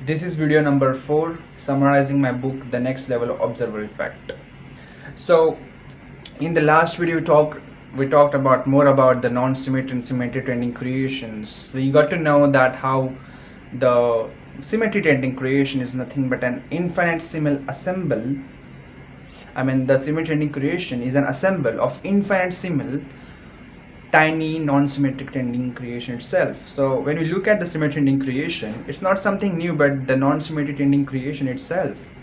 This is video number 4 summarizing my book The Next Level Observer Effect. So in the last video we talked about more about the non-symmetry and symmetry tending creations. So you got to know that how the symmetry tending creation is nothing but an infinitesimal assemble. The symmetry tending creation is an assemble of infinitesimal tiny non-symmetric tending creation itself. So when we look at the symmetry tending creation, it's not something new but the non-symmetry tending creation itself.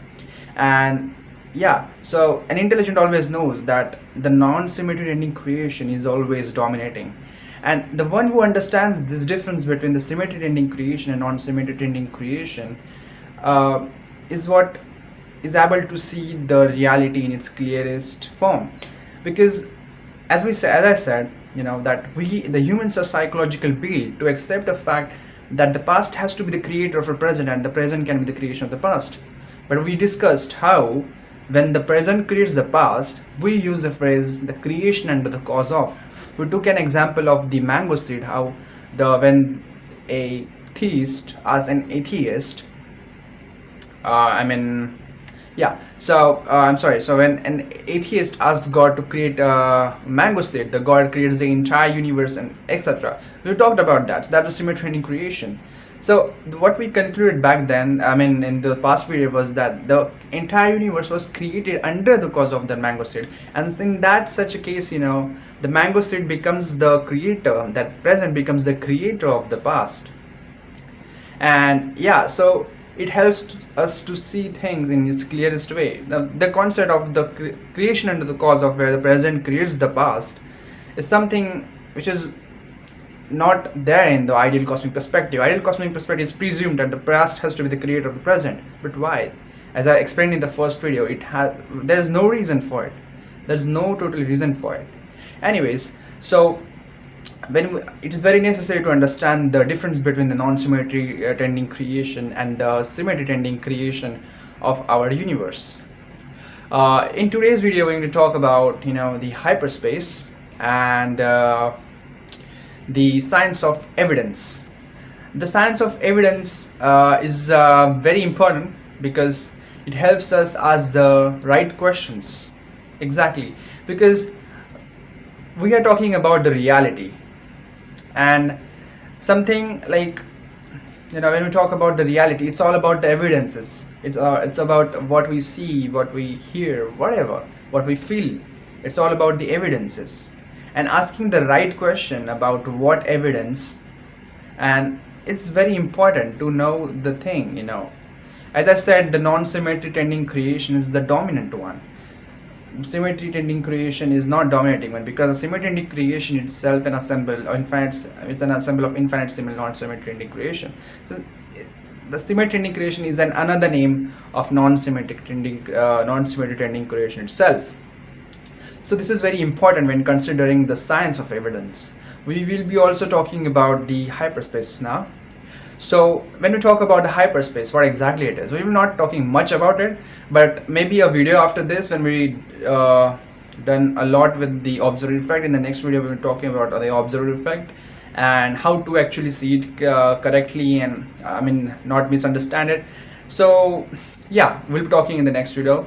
And yeah, so an intelligent always knows that the non-symmetry tending creation is always dominating, and the one who understands this difference between the symmetry tending creation and non-symmetry tending creation is what is able to see the reality in its clearest form. Because as I said, that the humans are psychological built to accept the fact that the past has to be the creator of the present and the present can be the creation of the past. But we discussed how when the present creates the past, we use the phrase the creation under the cause of. We took an example of the mango seed, how when a theist as an atheist, I'm sorry. So when an atheist asks God to create a mango state, the God creates the entire universe and etc. We talked about that. So that was symmetry in creation. So what we concluded back then, in the past video, was that the entire universe was created under the cause of the mango seed, and in that such a case, the mango seed becomes the creator, that present becomes the creator of the past. And yeah, so it helps us to see things in its clearest way. The concept of the creation under the cause of, where the present creates the past, is something which is not there in the ideal cosmic perspective. Ideal cosmic perspective is presumed that the past has to be the creator of the present. But why? As I explained in the first video, there's no reason for it. There's no total reason for it. Anyways, so it is very necessary to understand the difference between the non-symmetry tending creation and the symmetry tending creation of our universe. In today's video, we're going to talk about the hyperspace and the science of evidence. The science of evidence is very important because it helps us ask the right questions. Exactly, because we are talking about the reality, and something like, when we talk about the reality, it's all about the evidences. It's about what we see, what we hear, whatever, what we feel. It's all about the evidences, and asking the right question about what evidence, and it's very important to know the thing. As I said, the non-symmetry tending creation is the dominant one. Symmetry tending creation is not dominating one, because the symmetry tending creation itself it's an assemble of infinitesimal non-symmetry tending creation. So the symmetry tending creation is another name of non-symmetry tending creation itself. So this is very important when considering the science of evidence. We will be also talking about the hyperspace now. So when we talk about the hyperspace, what exactly it is, we will not talking much about it, but maybe a video after this, when we done a lot with the observer effect. In the next video, we will be talking about the observer effect and how to actually see it correctly and not misunderstand it. So yeah, we'll be talking in the next video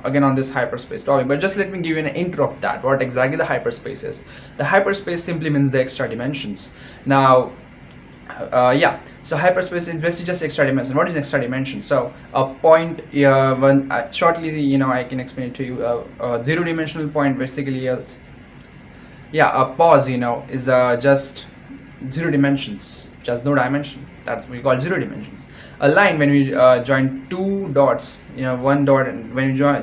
again on this hyperspace topic, but just let me give you an intro of that, what exactly the hyperspace is. The hyperspace simply means the extra dimensions. Now so hyperspace is basically just extra dimension. What is extra dimension? So a point, shortly, I can explain it to you. A zero dimensional point basically is, a pause, is just zero dimensions, just no dimension. That's what we call zero dimensions. A line, when we join two dots, one dot, and when you join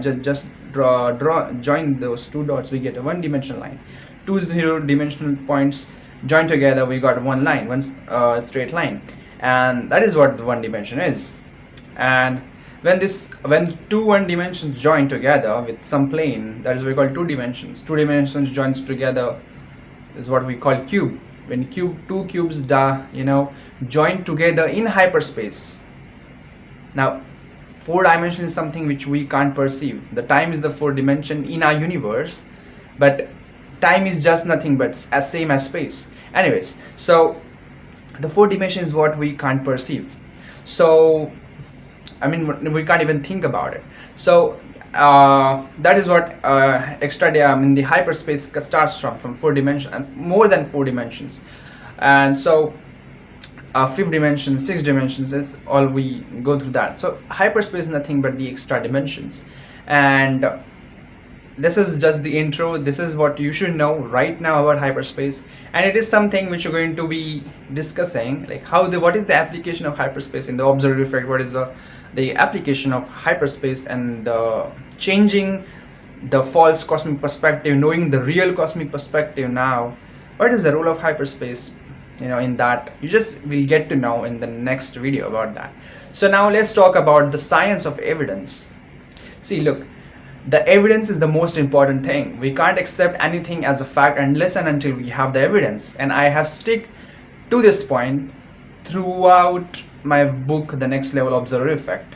those two dots, we get a one dimensional line. Two zero dimensional points joined together, we got one line, one straight line, and that is what the one dimension is. And when two one dimensions join together with some plane, that is what we call two dimensions. Two dimensions joins together is what we call cube. When two cubes join together in hyperspace. Now, four dimension is something which we can't perceive. The time is the fourth dimension in our universe, but time is just nothing but as same as space. Anyways, so the fourth dimension is what we can't perceive. So I mean, we can't even think about it. So that is what I mean, the hyperspace starts from 4 dimensions and more than 4 dimensions. And so fifth dimension, 6 dimensions is all we go through that. So hyperspace is nothing but the extra dimensions. And this is just the intro. This is what you should know right now about hyperspace, and it is something which you're going to be discussing, like what is the application of hyperspace in the observer effect, what is the application of hyperspace, and the changing the false cosmic perspective, knowing the real cosmic perspective. Now what is the role of hyperspace, in that you just will get to know in the next video about that. So now let's talk about the science of evidence. See, look, the evidence is the most important thing. We can't accept anything as a fact unless and until we have the evidence. And I have stick to this point throughout my book, The Next Level Observer Effect.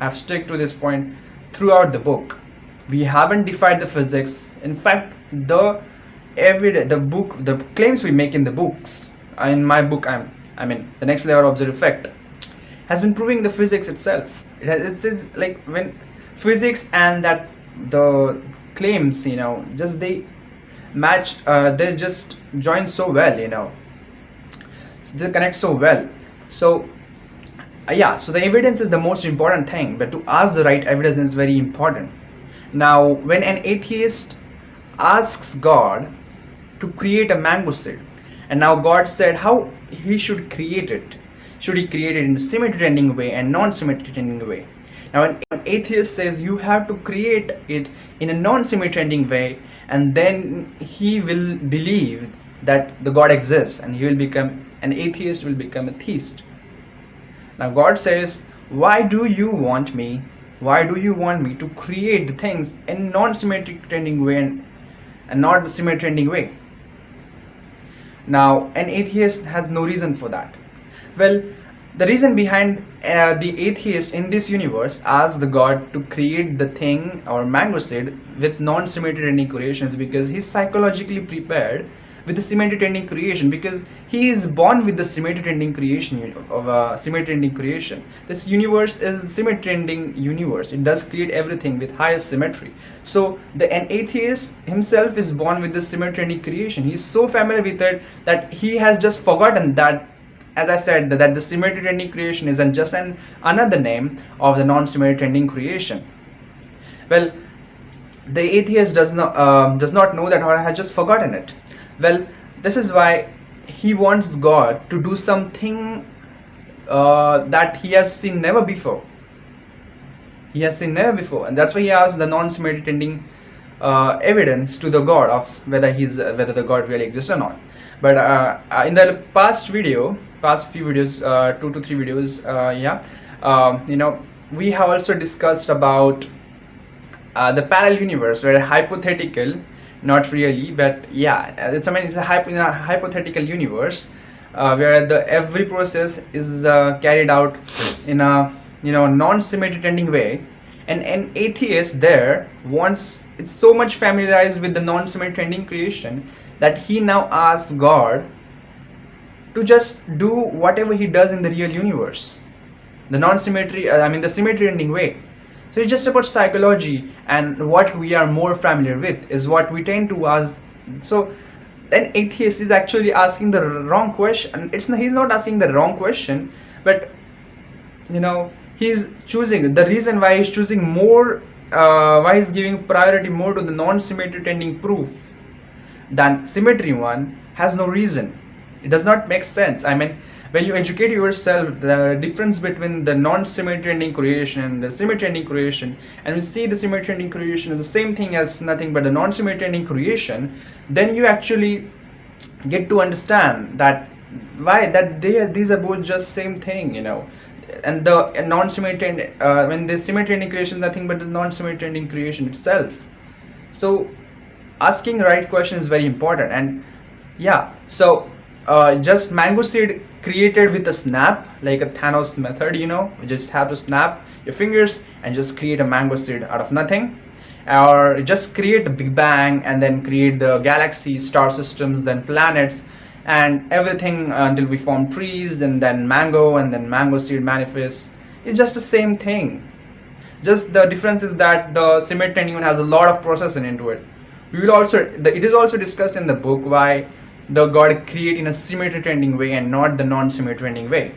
I've stick to this point throughout the book. We haven't defined the physics. In fact, the claims we make in the books, in my book, I mean, The Next Level Observer Effect, has been proving the physics itself. It is like when physics and that the claims, just they match, they just join so well, so they connect so well. So so the evidence is the most important thing, but to ask the right evidence is very important. Now when an atheist asks God to create a mango seed, and now God said how he should create it. Should he create it in a symmetry tending way and non-symmetry tending way? Now an atheist says you have to create it in a non-symmetry tending way, and then he will believe that the God exists, and he will become an atheist, will become a theist. Now God says, why do you want me to create the things in non-symmetric tending way and not the symmetric tending way? Now an atheist has no reason for that. Well, the reason behind the atheist in this universe asks the God to create the thing or mango seed with non-symmetry tending creations, because he's psychologically prepared with the symmetry tending creation, because he is born with the symmetry tending creation of symmetry tending creation. This universe is symmetry tending universe. It does create everything with highest symmetry. So an atheist himself is born with the symmetry tending creation. He's so familiar with it that he has just forgotten that, as I said, that the symmetry tending creation is just another name of the non-symmetry tending creation. Well, the atheist does not know that, or has just forgotten it. Well, this is why he wants God to do something that he has seen never before. And that's why he asks the non-symmetry tending evidence to the God of whether the God really exists or not. But in the past few videos, 2 to 3 videos, we have also discussed about the parallel universe, where hypothetical, not really, but it's a hypothetical universe where every process is carried out in a non-symmetry tending way, and an atheist there it's so much familiarized with the non-symmetry tending creation that he now asks God to just do whatever he does in the real universe, the symmetry tending way. So it's just about psychology, and what we are more familiar with is what we tend to ask. So an atheist is actually asking the wrong question. He's not asking the wrong question, but he's choosing, the reason why he's choosing more, why he's giving priority more to the non-symmetry tending proof than symmetry one, has no reason. It does not make sense. I mean, when you educate yourself the difference between the non-symmetry tending creation and the symmetry tending creation, and we see the symmetry tending creation is the same thing as nothing but the non-symmetry tending creation, then you actually get to understand that these are both just same thing, and the non-symmetry when the symmetry tending creation is nothing but the non-symmetry tending creation itself. So asking right question is very important. And so just mango seed created with a snap, like a Thanos method, you just have to snap your fingers and just create a mango seed out of nothing, or just create a big bang and then create the galaxies, star systems, then planets, and everything until we form trees, and then mango seed manifests. It's just the same thing. Just the difference is that the symmetry trending one has a lot of processing into it. We will also, it is also discussed in the book why the god create in a symmetry trending way and not the non-symmetry trending way.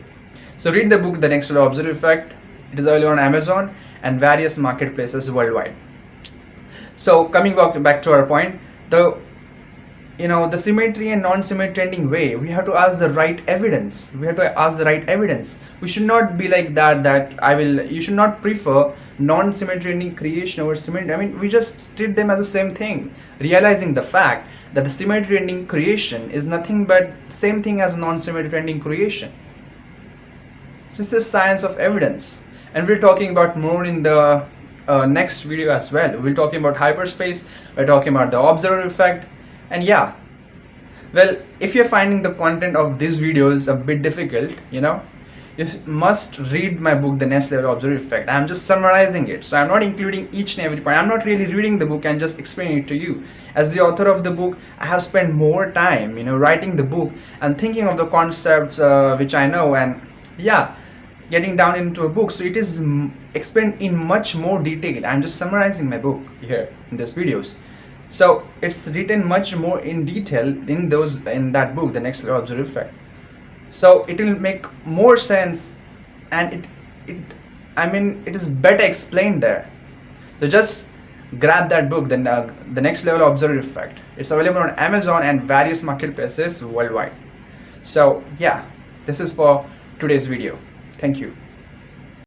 So read the book, The Next Level Observer Effect. It is available on Amazon and various marketplaces worldwide. So coming back to our point, the symmetry and non-symmetry trending way, we have to ask the right evidence. We should not be like that you should not prefer non-symmetry trending creation over symmetry. I mean, we just treat them as the same thing, realizing the fact that the symmetry trending creation is nothing but same thing as non-symmetry trending creation. So this is science of evidence, and we're talking about more in the next video as well. We're talking about hyperspace, we're talking about the observer effect. And yeah, well, if you're finding the content of these videos a bit difficult, you must read my book, The Next Level Observer Effect. I'm just summarizing it, so I'm not including each and every point. I'm not really reading the book and just explaining it to you. As the author of the book, I have spent more time writing the book and thinking of the concepts which I know, and yeah, getting down into a book. So it is explained in much more detail. I'm just summarizing my book here in these videos. So it's written much more in detail in that book, The Next Level Observer Effect. So it will make more sense, and it is better explained there. So just grab that book, The Next Level Observer Effect. It's available on Amazon and various marketplaces worldwide. So yeah, this is for today's video. Thank you.